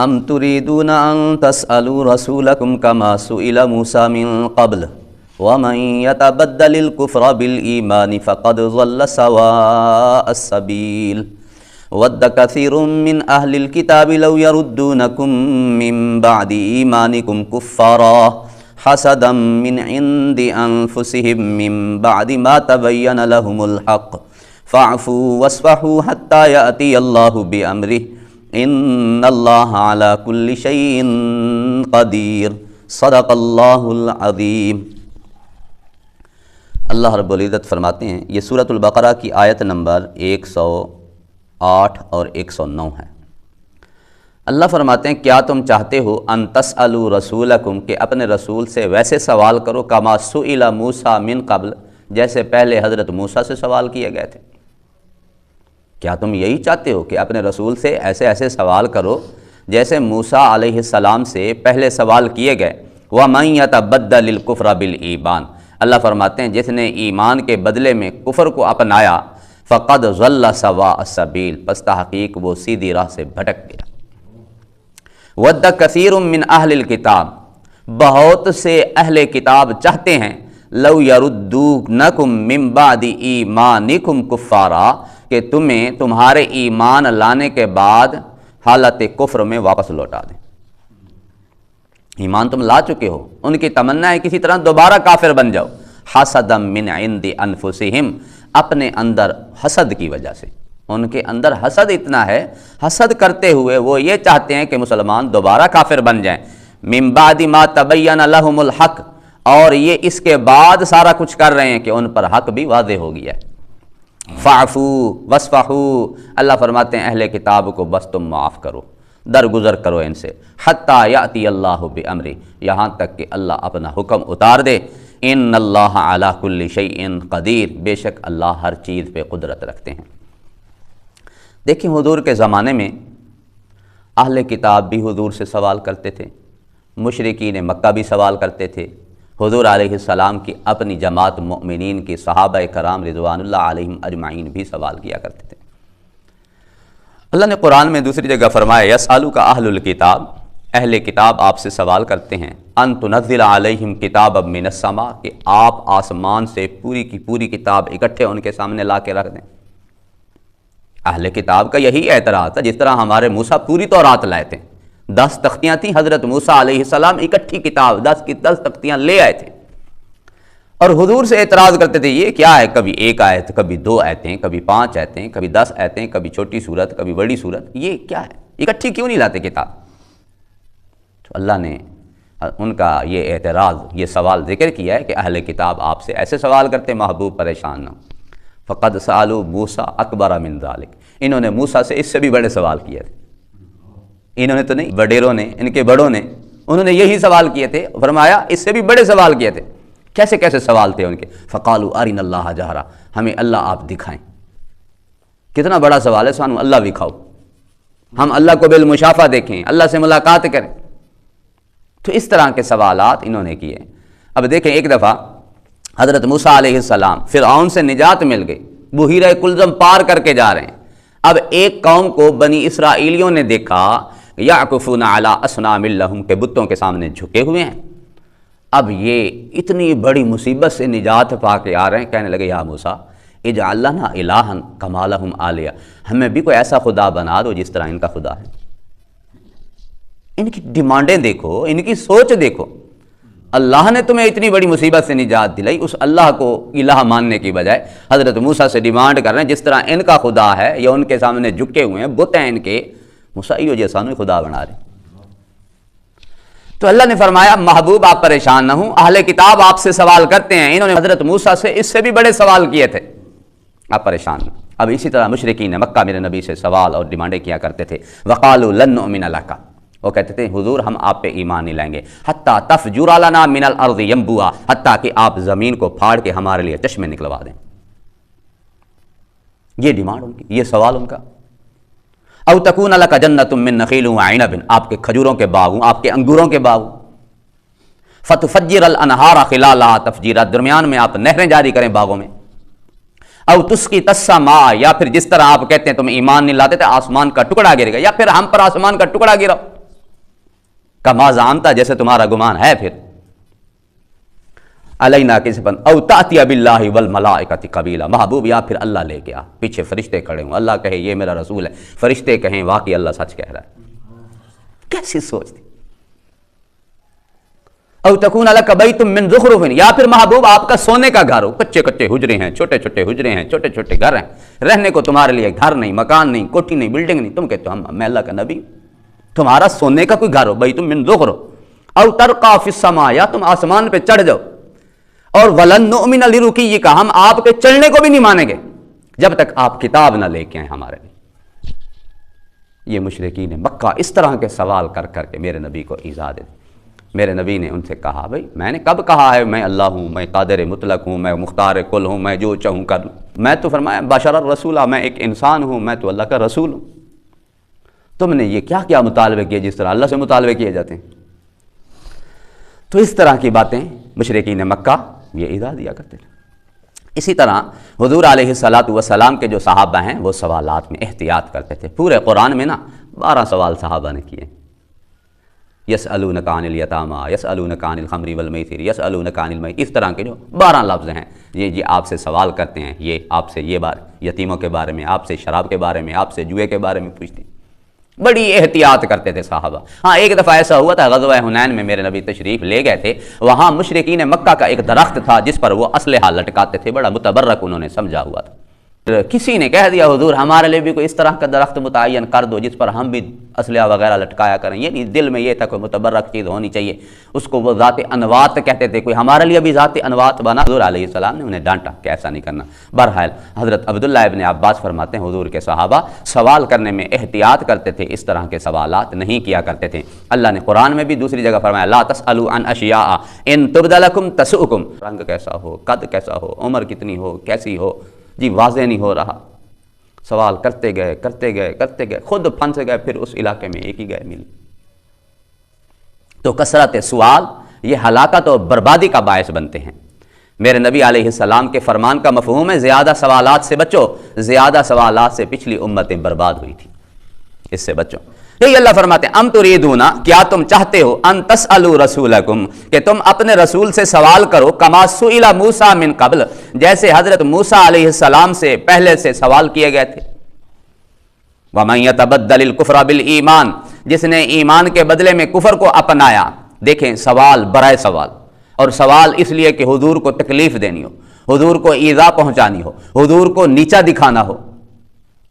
ام تريدون ان تسألوا رسولكم كما سئل موسى من قبل ومن يتبدل الكفر بالإيمان فقد ضل سواء السبيل ود كثير من أهل الكتاب لو يردونكم من بعد إيمانكم كفارا حسدا من عند أنفسهم من بعد ما تبين لهم الحق فاعفوا واصفحوا حتى يأتي الله بأمره ان اللہ علی کل شیء قدیر صدق اللہ العظیم۔ اللہ رب العزت فرماتے ہیں، یہ سورۃ البقرہ کی آیت نمبر 108 اور 109 ہے۔ اللہ فرماتے ہیں کیا تم چاہتے ہو ان تسألوا رسولکم کہ اپنے رسول سے ویسے سوال کرو کما سئل موسیٰ من قبل جیسے پہلے حضرت موسیٰ سے سوال کیے گئے تھے۔ کیا تم یہی چاہتے ہو کہ اپنے رسول سے ایسے سوال کرو جیسے موسیٰ علیہ السلام سے پہلے سوال کیے گئے؟ وَمَن يَتَبَدَّلِ الْكُفْرَ بِالْإِيمَانِ، اللہ فرماتے ہیں جس نے ایمان کے بدلے میں کفر کو اپنایا فَقَدْ ضَلَّ سَوَاءَ السَّبِيلِ، پس تحقیق وہ سیدھی راہ سے بھٹک گیا۔ وَدَّ كَثِيرٌ مِّنْ أَهْلِ الْكِتَابِ، بہت سے اہل کتاب چاہتے ہیں لَوْ يَرُدُّونَكُم مِّن بَعْدِ إِيمَانِكُمْ كُفَّارًا کہ تمہیں تمہارے ایمان لانے کے بعد حالت کفر میں واپس لوٹا دیں۔ ایمان تم لا چکے ہو، ان کی تمنا ہے کسی طرح دوبارہ کافر بن جاؤ۔ حسدا من عند انفسہم، اپنے اندر حسد کی وجہ سے، ان کے اندر حسد اتنا ہے، حسد کرتے ہوئے وہ یہ چاہتے ہیں کہ مسلمان دوبارہ کافر بن جائیں۔ من بعد ما تبین لہم الحق، اور یہ اس کے بعد سارا کچھ کر رہے ہیں کہ ان پر حق بھی واضح ہو گیا ہے۔ فاعفو وصفحو، اللہ فرماتے ہیں اہل کتاب کو بس تم معاف کرو، درگزر کرو ان سے، حتی یاتی اللہ بامرہ، یہاں تک کہ اللہ اپنا حکم اتار دے۔ ان اللہ علی کل شیء قدیر، بے شک اللہ ہر چیز پہ قدرت رکھتے ہیں۔ دیکھیں حضور کے زمانے میں اہل کتاب بھی حضور سے سوال کرتے تھے، مشرکین مکہ بھی سوال کرتے تھے، حضور علیہ السلام کی اپنی جماعت مؤمنین کی صحابہ کرام رضوان اللہ علیہم اجمعین بھی سوال کیا کرتے تھے۔ اللہ نے قرآن میں دوسری جگہ فرمایا یسألک اہل الکتاب، اہل کتاب آپ سے سوال کرتے ہیں ان تنزل علیہم کتابا من السماء، کہ آپ آسمان سے پوری کی پوری کتاب اکٹھے ان کے سامنے لا کے رکھ دیں۔ اہل کتاب کا یہی اعتراض تھا، جس طرح ہمارے موسیٰ پوری تورات لائے تھے، 10 تختیاں تھیں، حضرت موسیٰ علیہ السلام اکٹھی کتاب 10 کی 10 تختیاں لے آئے تھے، اور حضور سے اعتراض کرتے تھے یہ کیا ہے، کبھی 1 آیت، کبھی 2 آیتیں، کبھی 5 آیتیں، کبھی 10 آیتیں، کبھی چھوٹی صورت، کبھی بڑی صورت، یہ کیا ہے، اکٹھی کیوں نہیں لاتے کتاب؟ تو اللہ نے ان کا یہ اعتراض، یہ سوال ذکر کیا ہے کہ اہل کتاب آپ سے ایسے سوال کرتے محبوب پریشان نہ ہو۔ فقد سألوا موسیٰ اکبر من ذلک، انہوں نے موسیٰ سے اس سے بھی بڑے سوال کیے تھے، انہوں نے تو نہیں، وڈیروں نے، ان کے بڑوں نے، انہوں نے یہی سوال کیے تھے، فرمایا اس سے بھی بڑے سوال کیے تھے۔ کیسے کیسے سوال تھے ان کے؟ فقالوا ارنا اللہ جہرا، ہمیں اللہ آپ دکھائیں۔ کتنا بڑا سوال ہے، سانو اللہ دکھاؤ، ہم اللہ کو بالمشافہ دیکھیں، اللہ سے ملاقات کریں۔ تو اس طرح کے سوالات انہوں نے کیے۔ اب دیکھیں ایک دفعہ حضرت موسیٰ علیہ السلام فرعون سے نجات مل گئی، بحیرہ کلزم پار کر کے جا رہے ہیں۔ اب ایک قوم کو بنی اسرائیلیوں نے دیکھا یعکفون علی اصنام لہم، کے بتوں کے سامنے جھکے ہوئے ہیں۔ اب یہ اتنی بڑی مصیبت سے نجات پا کے آ رہے ہیں، کہنے لگے یا موسیٰ اجعل لنا الہا کما لہم آلیہ، ہمیں بھی کوئی ایسا خدا بنا دو جس طرح ان کا خدا ہے۔ ان کی ڈیمانڈیں دیکھو، ان کی سوچ دیکھو، اللہ نے تمہیں اتنی بڑی مصیبت سے نجات دلائی، اس اللہ کو الہ ماننے کی بجائے حضرت موسیٰ سے ڈیمانڈ کر رہے ہیں جس طرح ان کا خدا ہے، یا ان کے سامنے جھکے ہوئے ہیں، بت ہیں ان کے، موسیٰ جیسا نہیں خدا بنا رہے۔ تو اللہ نے فرمایا محبوب آپ پریشان نہ ہوں، اہل کتاب آپ سے سوال کرتے ہیں، انہوں نے حضرت موسیٰ سے اس سے بھی بڑے سوال کیے تھے، آپ پریشان نہ۔ اب اسی طرح مشرکین مکہ میرے نبی سے سوال اور ڈیمانڈیں کیا کرتے تھے۔ وقالوا لن نؤمن لک، وہ کہتے تھے حضور ہم آپ پہ ایمان نہیں لائیں گے، حتیٰ تفجر لنا من الارض ینبوعا، حتیٰ کہ آپ زمین کو پھاڑ کے ہمارے لیے چشمے نکلوا دیں۔ یہ ڈیمانڈ ان کی، یہ سوال ان کا۔ او تکون لک جنۃ من نخیل وعنب، آپ کے کھجوروں کے باغ ہوں، آپ کے انگوروں کے باغ ہوں، فتفجر الانہار خلالہا تفجیرا، درمیان میں آپ نہریں جاری کریں باغوں میں، او تسقط السماء، یا پھر جس طرح آپ کہتے ہیں تم ایمان نہیں لاتے تھے، آسمان کا ٹکڑا گر گیا، یا پھر ہم پر آسمان کا ٹکڑا گرا۔ کما زعمتا جیسے تمہارا گمان ہے، پھر علینا کسبن او تأتی باللہ والملائکۃ قبیلا، محبوب یا پھر اللہ لے کے آ، پیچھے فرشتے کھڑے ہوں، اللہ کہے یہ میرا رسول ہے، فرشتے کہیں واقعی اللہ سچ کہہ رہا ہے۔ کیسی سوچ تھی؟ او تکون لک بیت من زخرف، یا پھر محبوب آپ کا سونے کا گھر ہو، کچے کچے حجرے ہیں، چھوٹے چھوٹے حجرے ہیں، چھوٹے چھوٹے گھر ہیں، رہنے کو تمہارے لیے گھر نہیں، مکان نہیں، کوٹھی نہیں، بلڈنگ نہیں، تم کہتے ہو میں اللہ کا نبی، تمہارا سونے کا کوئی گھر ہو، بیت من زخرف او ترقی فی السماء، یا تم آسمان پہ چڑھ جاؤ، اور ولن نؤمن لرقیک، ہم آپ کے چلنے کو بھی نہیں مانیں گے جب تک آپ کتاب نہ لے کے آئیں ہمارے لیے۔ یہ مشرکین مکہ اس طرح کے سوال کر کر کے میرے نبی کو ایذا دے۔ میرے نبی نے ان سے کہا بھائی میں نے کب کہا ہے میں اللہ ہوں، میں قادر مطلق ہوں، میں مختار کل ہوں، میں جو چاہوں کر لوں؟ میں تو فرمایا بشر الرسولہ، میں ایک انسان ہوں، میں تو اللہ کا رسول ہوں۔ تم نے یہ کیا کیا مطالبے کیے جس طرح اللہ سے مطالبے کیے جاتے ہیں؟ تو اس طرح کی باتیں مشرکین مکہ یہ ایذا دیا کرتے تھے۔ اسی طرح حضور علیہ الصلاۃ والسلام کے جو صحابہ ہیں وہ سوالات میں احتیاط کرتے تھے۔ پورے قرآن میں 12 سوال صحابہ نے کیے، یسألونک عن الیتامی، یسألونک عن الخمر والمیسر، یسألونک عن المیت، اس طرح کے جو 12 لفظ ہیں یہ آپ سے سوال کرتے ہیں، یہ آپ سے یہ یتیموں کے بارے میں، آپ سے شراب کے بارے میں، آپ سے جوئے کے بارے میں پوچھتے ہیں۔ بڑی احتیاط کرتے تھے صحابہ۔ ہاں ایک دفعہ ایسا ہوا تھا غزوہ حنین میں میرے نبی تشریف لے گئے تھے، وہاں مشرکین مکہ کا ایک درخت تھا جس پر وہ اسلحہ لٹکاتے تھے، بڑا متبرک انہوں نے سمجھا ہوا تھا۔ کسی نے کہہ دیا حضور ہمارے لیے بھی کوئی اس طرح کا درخت متعین کر دو جس پر ہم بھی اسلحہ وغیرہ لٹکایا کریں، یعنی دل میں یہ تھا کوئی متبرک چیز ہونی چاہیے، اس کو وہ ذات انوات کہتے تھے، کوئی ہمارے لیے بھی ذات انوات بنا۔ حضور علیہ السلام نے انہیں ڈانٹا کہ ایسا نہیں کرنا۔ بہرحال حضرت عبداللہ ابن عباس فرماتے ہیں حضور کے صحابہ سوال کرنے میں احتیاط کرتے تھے، اس طرح کے سوالات نہیں کیا کرتے تھے۔ اللہ نے قرآن میں بھی دوسری جگہ فرمایا لا تسألوا عن اشیاء ان تبد لکم تسؤکم، رنگ کیسا ہو، قد کیسا ہو، عمر کتنی ہو، کیسی ہو، جی واضح نہیں ہو رہا، سوال کرتے گئے کرتے گئے کرتے گئے، خود پھنس گئے، پھر اس علاقے میں ایک ہی گئے مل۔ تو کثرت سوال یہ ہلاکت اور بربادی کا باعث بنتے ہیں۔ میرے نبی علیہ السلام کے فرمان کا مفہوم ہے زیادہ سوالات سے بچو، زیادہ سوالات سے پچھلی امتیں برباد ہوئی تھی، اس سے بچو۔ یہی اللہ فرماتے ہیں ام تریدون، کیا تم چاہتے ہو، ان تسألوا رسولکم، کہ تم اپنے رسول سے سوال کرو، کما سئل موسیٰ من قبل، جیسے حضرت موسیٰ علیہ السلام سے پہلے سے سوال کیے گئے تھے۔ ومن یتبدل الکفر بالایمان، جس نے ایمان کے بدلے میں کفر کو اپنایا۔ دیکھیں سوال برائے سوال، اور سوال اس لیے کہ حضور کو تکلیف دینی ہو، حضور کو ایذا پہنچانی ہو، حضور کو نیچا دکھانا ہو،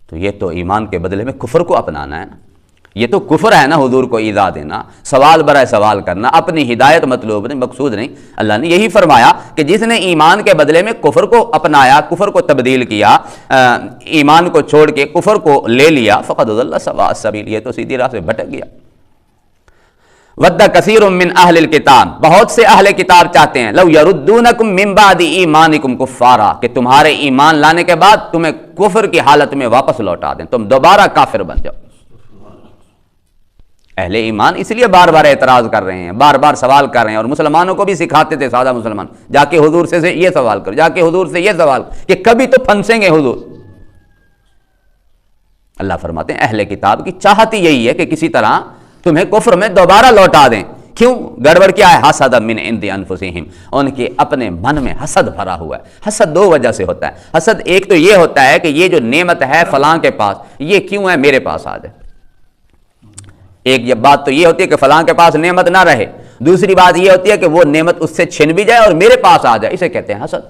تو یہ تو ایمان کے بدلے میں کفر کو اپنانا ہے نا، یہ تو کفر ہے نا، حضور کو ایذا دینا، سوال برائے سوال کرنا، اپنی ہدایت مطلوب نہیں، مقصود نہیں۔ اللہ نے یہی فرمایا کہ جس نے ایمان کے بدلے میں کفر کو اپنایا، کفر کو تبدیل کیا، ایمان کو چھوڑ کے کفر کو لے لیا، فقد ضل سواء السبیل، یہ تو سیدھی راہ سے بھٹک گیا۔ ود کثیر من اہل الکتاب، بہت سے اہل کتاب چاہتے ہیں، لو یردونکم من بعد ایمانکم کفارا، کہ تمہارے ایمان لانے کے بعد تمہیں کفر کی حالت میں واپس لوٹا دیں، تم دوبارہ کافر بن جاؤ۔ اہل ایمان اس لیے بار بار اعتراض کر رہے ہیں، بار بار سوال کر رہے ہیں، اور مسلمانوں کو بھی سکھاتے تھے، سادہ مسلمان جا کے حضور سے یہ سوال کرو، جا کے حضور سے یہ سوال، کہ کبھی تو پھنسیں گے حضور۔ اللہ فرماتے ہیں اہل کتاب کی چاہت ہی یہی ہے کہ کسی طرح تمہیں کفر میں دوبارہ لوٹا دیں۔ کیوں؟ گڑبڑ کیا ہے؟ حسد من عند انفسہم، ان کے اپنے من میں حسد بھرا ہوا ہے۔ حسد دو وجہ سے ہوتا ہے۔ حسد ایک تو یہ ہوتا ہے کہ یہ جو نعمت ہے فلاں کے پاس، یہ کیوں ہے میرے پاس آ جائے۔ ایک یہ بات تو یہ ہوتی ہے کہ فلاں کے پاس نعمت نہ رہے، دوسری بات یہ ہوتی ہے کہ وہ نعمت اس سے چھن بھی جائے اور میرے پاس آ جائے، اسے کہتے ہیں حسد۔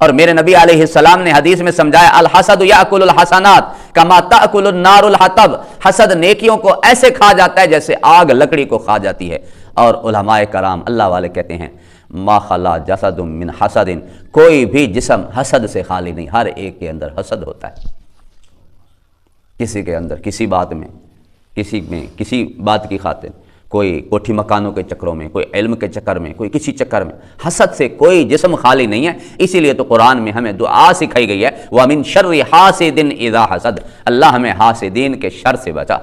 اور میرے نبی علیہ السلام نے حدیث میں سمجھایا الحسد یاکل الحسنات کما تاکل النار الحطب، حسد نیکیوں کو ایسے کھا جاتا ہے جیسے آگ لکڑی کو کھا جاتی ہے۔ اور علماء کرام اللہ والے کہتے ہیں ما خلا جسد من حسد، کوئی بھی جسم حسد سے خالی نہیں، ہر ایک کے اندر حسد ہوتا ہے، کسی کے اندر کسی بات میں، کسی میں کسی بات کی خاطر، کوئی کوٹھی مکانوں کے چکروں میں، کوئی علم کے چکر میں، کوئی کسی چکر میں، حسد سے کوئی جسم خالی نہیں ہے۔ اسی لیے تو قرآن میں ہمیں دعا سکھائی گئی ہے وَمِن شَرِّ حَاسِدٍ إِذَا حَسَدَ، اللہ ہمیں حاسدین کے شر سے بچا،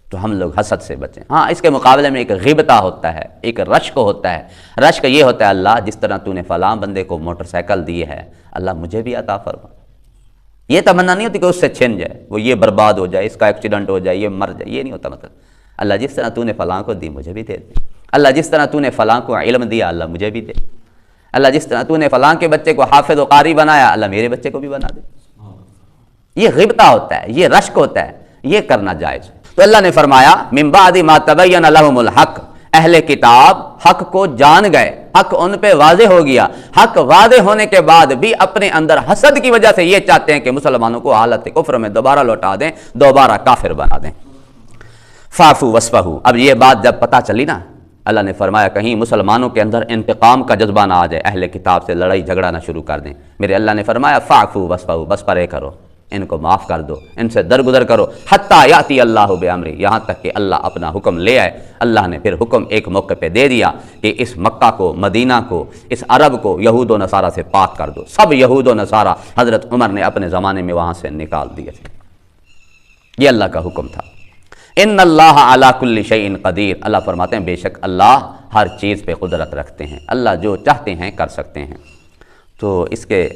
تو ہم لوگ حسد سے بچیں۔ ہاں اس کے مقابلے میں ایک غیبتہ ہوتا ہے، ایک رشک ہوتا ہے۔ رشک یہ ہوتا ہے اللہ جس طرح تو نے فلاں بندے کو موٹر سائیکل دی ہے، اللہ مجھے بھی عطا فرما۔ یہ تمنا نہیں ہوتی کہ اس سے چھن جائے، وہ یہ برباد ہو جائے، اس کا ایکسیڈنٹ ہو جائے، یہ مر جائے، یہ نہیں ہوتا مطلب۔ اللہ جس طرح تو نے فلاں کو دی مجھے بھی دے دے، اللہ جس طرح تو نے فلاں کو علم دیا اللہ مجھے بھی دے، اللہ جس طرح تو نے فلاں کے بچے کو حافظ و قاری بنایا اللہ میرے بچے کو بھی بنا دے۔ یہ غبطہ ہوتا ہے، یہ رشک ہوتا ہے، یہ کرنا جائز۔ تو اللہ نے فرمایا من بعد ما تبین لهم الحق، اہل کتاب حق کو جان گئے، حق ان پہ واضح ہو گیا، حق واضح ہونے کے بعد بھی اپنے اندر حسد کی وجہ سے یہ چاہتے ہیں کہ مسلمانوں کو حالت کفر میں دوبارہ لوٹا دیں، دوبارہ کافر بنا دیں۔ فاعفوا واصفحوا، اب یہ بات جب پتہ چلی نا، اللہ نے فرمایا کہیں مسلمانوں کے اندر انتقام کا جذبہ نہ آ جائے، اہل کتاب سے لڑائی جھگڑا نہ شروع کر دیں، میرے اللہ نے فرمایا فاعفوا واصفحوا، بس پرے کرو، ان کو معاف کر دو، ان سے درگزر کرو، حتی یاتی اللہ بامری، یہاں تک کہ اللہ اپنا حکم لے آئے۔ اللہ نے پھر حکم ایک موقع پہ دے دیا کہ اس مکہ کو، مدینہ کو، اس عرب کو یہود و نصارہ سے پاک کر دو۔ سب یہود و نصارہ حضرت عمر نے اپنے زمانے میں وہاں سے نکال دیے تھے، یہ اللہ کا حکم تھا۔ ان اللہ علی کل شیء قدیر، اللہ فرماتے ہیں بے شک اللہ ہر چیز پہ قدرت رکھتے ہیں، اللہ جو چاہتے ہیں کر سکتے ہیں۔ تو اس کے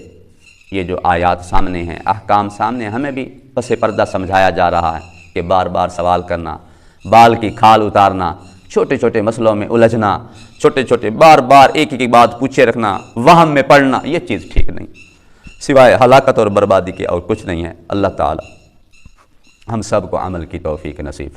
یہ جو آیات سامنے ہیں، احکام سامنے، ہمیں بھی پس پردہ سمجھایا جا رہا ہے کہ بار بار سوال کرنا، بال کی کھال اتارنا، چھوٹے چھوٹے مسئلوں میں الجھنا، چھوٹے چھوٹے بار بار ایک ایک بات پوچھے رکھنا، وہم میں پڑنا، یہ چیز ٹھیک نہیں، سوائے ہلاکت اور بربادی کے اور کچھ نہیں ہے۔ اللہ تعالی ہم سب کو عمل کی توفیق نصیب